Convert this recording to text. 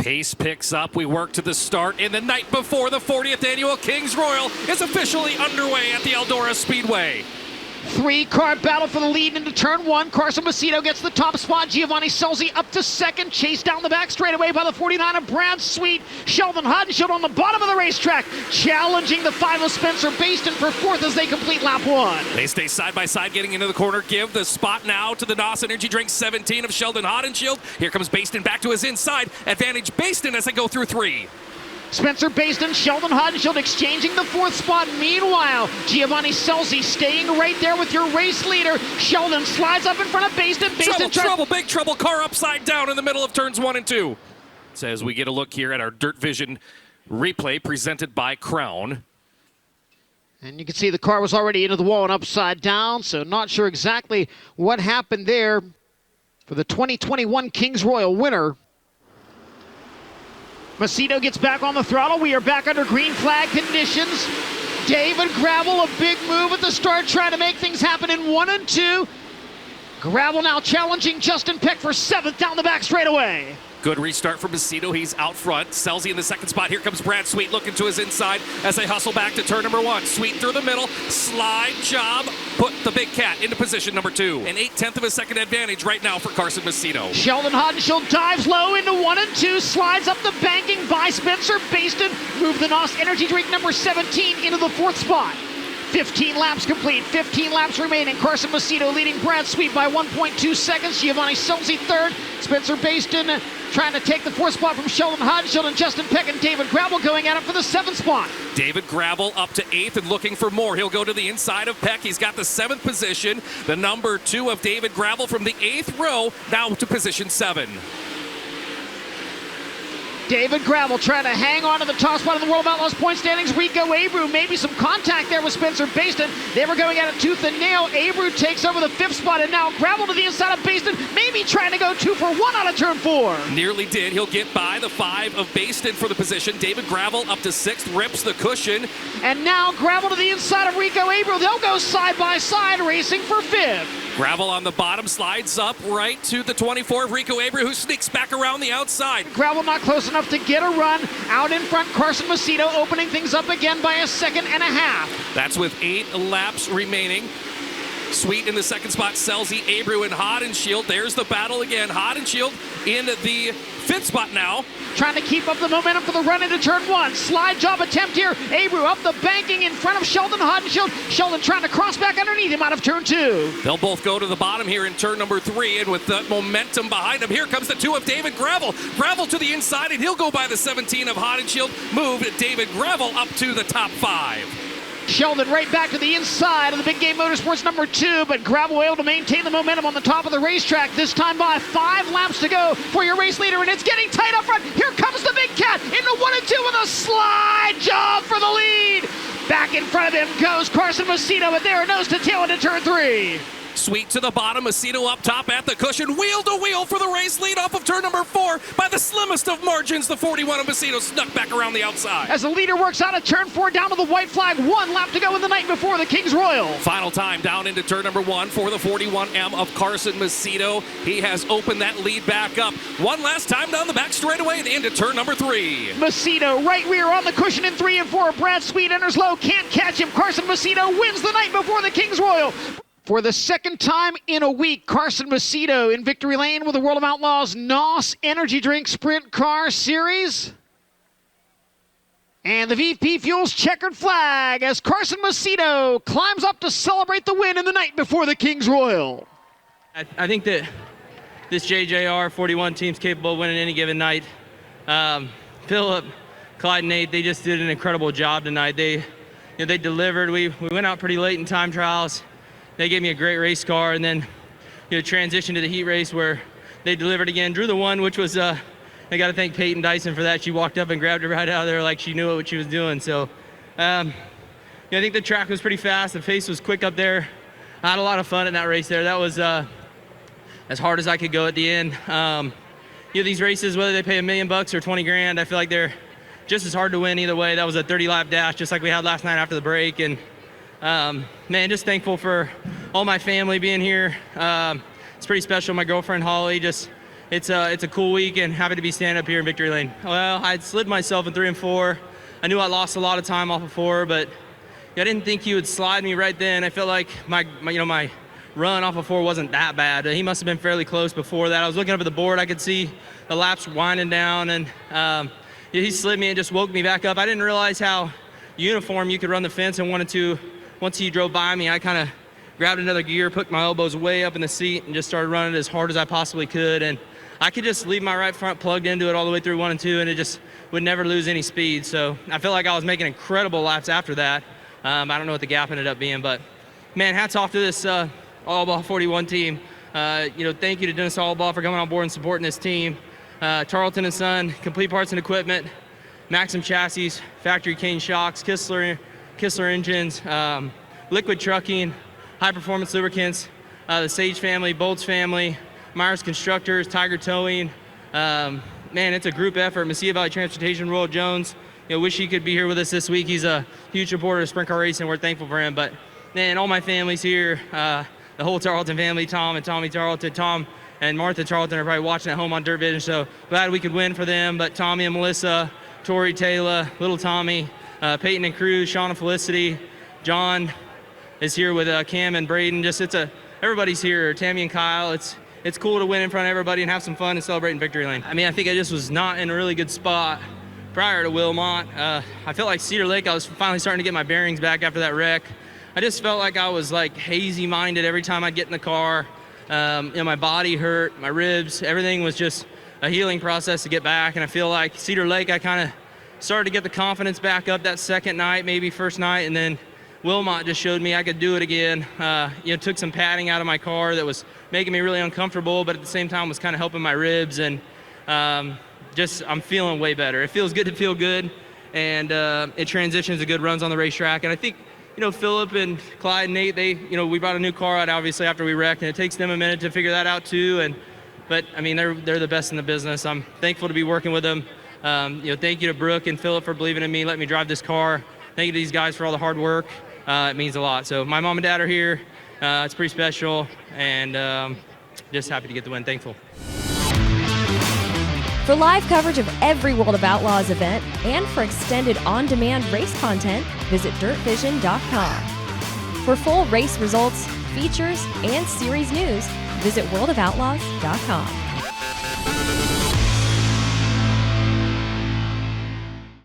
Pace picks up. We work to the start in the night before the 40th annual Kings Royal is officially underway at the Eldora Speedway. Three-car battle for the lead into turn one. Carson Macedo gets the top spot. Giovanni Selzi up to second. Chased down the back straightaway by the 49 of Brad Sweet. Sheldon Hodenshield on the bottom of the racetrack, challenging the 5 of Spencer Baston for fourth as they complete lap one. They stay side by side getting into the corner. Give the spot now to the NOS Energy Drink 17 of Sheldon Hodenshield. Here comes Baston back to his inside. Advantage Baston as they go through 3. Spencer Baston, Sheldon Hodenshield exchanging the fourth spot. Meanwhile, Giovanni Selzi staying right there with your race leader. Sheldon slides up in front of Baston. Trouble, big trouble. Car upside down in the middle of turns 1 and 2. So as we get a look here at our Dirt Vision replay presented by Crown. And you can see the car was already into the wall and upside down, so not sure exactly what happened there for the 2021 Kings Royal winner. Macedo gets back on the throttle. We are back under green flag conditions. David Gravel, a big move at the start, trying to make things happen in 1 and 2. Gravel now challenging Justin Peck for 7th down the back straightaway. Good restart for Macedo. He's out front. Selzi in the second spot. Here comes Brad Sweet looking to his inside as they hustle back to turn number 1. Sweet through the middle. Slide job. Put the big cat into position number 2. An 1/8 of a second advantage right now for Carson Macedo. Sheldon Hodenshield dives low into 1 and 2. Slides up the banking by Spencer Baston. Move the NOS Energy Drink number 17 into the 4th spot. 15 laps complete, 15 laps remaining. Carson Macedo leading Brad Sweet by 1.2 seconds. Giovanni Selzi third. Spencer Baston trying to take the 4th spot from Sheldon Hodenshield, and Justin Peck and David Gravel going at it for the 7th spot. David Gravel up to 8th and looking for more. He'll go to the inside of Peck. He's got the 7th position. The number 2 of David Gravel from the 8th row now to position 7. David Gravel trying to hang on to the top spot in the World of Outlaws point standings. Rico Abreu, maybe some contact there with Spencer Baston. They were going at it tooth and nail. Abreu takes over the 5th spot, and now Gravel to the inside of Baston, maybe trying to go 2 for 1 out of turn 4. Nearly did. He'll get by the 5 of Baston for the position. David Gravel up to 6th, rips the cushion. And now Gravel to the inside of Rico Abreu. They'll go side by side, racing for 5th. Gravel on the bottom slides up right to the 24 of Rico Abreu, who sneaks back around the outside. Gravel not close enough to get a run. Out in front, Carson Macedo opening things up again by 1.5 seconds. That's with 8 laps remaining. Sweet in the second spot, Selzi, Abreu, and Hodenshield. There's the battle again. Hodenshield in the 5th spot now. Trying to keep up the momentum for the run into turn 1. Slide job attempt here. Abreu up the banking in front of Sheldon Hodenshield. Sheldon trying to cross back underneath him out of turn 2. They'll both go to the bottom here in turn number 3, and with the momentum behind him, here comes the 2 of David Gravel. Gravel to the inside, and he'll go by the 17 of Hodenshield. Move David Gravel up to the top 5. Sheldon right back to the inside of the Big Game Motorsports number 2, but Gravel able to maintain the momentum on the top of the racetrack, this time by 5 laps to go for your race leader, and it's getting tight up front. Here comes the big cat into 1 and 2 with a slide job for the lead. Back in front of him goes Carson Macedo, but there nose to tail into turn 3. Sweet to the bottom, Macedo up top at the cushion, wheel to wheel for the race lead off of turn number 4 by the slimmest of margins. The 41 of Macedo snuck back around the outside. As the leader works out of turn 4 down to the white flag, 1 lap to go in the night before the Kings Royal. Final time down into turn number 1 for the 41M of Carson Macedo. He has opened that lead back up. One last time down the back straightaway and into turn number 3. Macedo right rear on the cushion in 3 and 4. Brad Sweet enters low, can't catch him. Carson Macedo wins the night before the Kings Royal. For the 2nd time in a week, Carson Macedo in victory lane with the World of Outlaws NOS Energy Drink Sprint Car Series. And the VP Fuels checkered flag as Carson Macedo climbs up to celebrate the win in the night before the Kings Royal. I think that this JJR 41 team's capable of winning any given night. Philip, Clyde, and Nate, they just did an incredible job tonight. They delivered. We went out pretty late in time trials. They gave me a great race car, and then transitioned to the heat race where they delivered again. Drew the 1, which was, I got to thank Peyton Dyson for that. She walked up and grabbed it right out of there like she knew what she was doing. So I think the track was pretty fast. The pace was quick up there. I had a lot of fun in that race there. That was as hard as I could go at the end. These races, whether they pay $1 million or 20 grand, I feel like they're just as hard to win either way. That was a 30-lap dash, just like we had last night after the break. And man, just thankful for all my family being here. It's pretty special. My girlfriend Holly just it's a cool week and happy to be standing up here in victory lane. Well, I slid myself in 3 and 4. I knew I lost a lot of time off of 4, but I didn't think he would slide me right then. I felt like my run off of 4 wasn't that bad. He must have been fairly close before that. I was looking up at the board. I could see the laps winding down, and he slid me and just woke me back up. I didn't realize how uniform you could run the fence, and once he drove by me, I kind of grabbed another gear, put my elbows way up in the seat, and just started running as hard as I possibly could. And I could just leave my right front plugged into it all the way through 1 and 2, and it just would never lose any speed. So I feel like I was making incredible laps after that. I don't know what the gap ended up being, but man, hats off to this Outlaw 41 team. Thank you to Dennis Allbaugh for coming on board and supporting this team. Tarleton and Son, Complete Parts and Equipment, Maxim Chassis, Factory Cane Shocks, Kistler Engines, Liquid Trucking, High Performance Lubricants, the Sage family, Bolts family, Myers Constructors, Tiger Towing. Man, it's a group effort. Mesilla Valley Transportation, Royal Jones. Wish he could be here with us this week. He's a huge supporter of sprint car racing. We're thankful for him. But man, all my family's here. The whole Tarleton family, Tom and Tommy Tarleton. Tom and Martha Tarleton are probably watching at home on Dirt Vision, so glad we could win for them. But Tommy and Melissa, Tori, Taylor, little Tommy, Peyton and Cruz, Sean and Felicity, John is here with Cam and Braden. Everybody's here. Tammy and Kyle. It's cool to win in front of everybody and have some fun and celebrate in victory lane. I mean, I think I just was not in a really good spot prior to Wilmot. I felt like Cedar Lake, I was finally starting to get my bearings back after that wreck. I just felt like I was like hazy-minded every time I'd get in the car. My body hurt, my ribs, everything was just a healing process to get back. And I feel like Cedar Lake, I kind of started to get the confidence back up that second night, maybe first night, and then Wilmot just showed me I could do it again. Took some padding out of my car that was making me really uncomfortable, but at the same time was kind of helping my ribs, and I'm feeling way better. It feels good to feel good, and it transitions to good runs on the racetrack. And I think, Philip and Clyde and Nate, we brought a new car out obviously after we wrecked, and it takes them a minute to figure that out too. But I mean, they're the best in the business. I'm thankful to be working with them. Thank you to Brooke and Philip for believing in me, letting me drive this car. Thank you to these guys for all the hard work. It means a lot. So my mom and dad are here. It's pretty special, and just happy to get the win. Thankful. For live coverage of every World of Outlaws event and for extended on-demand race content, visit dirtvision.com. For full race results, features, and series news, visit worldofoutlaws.com.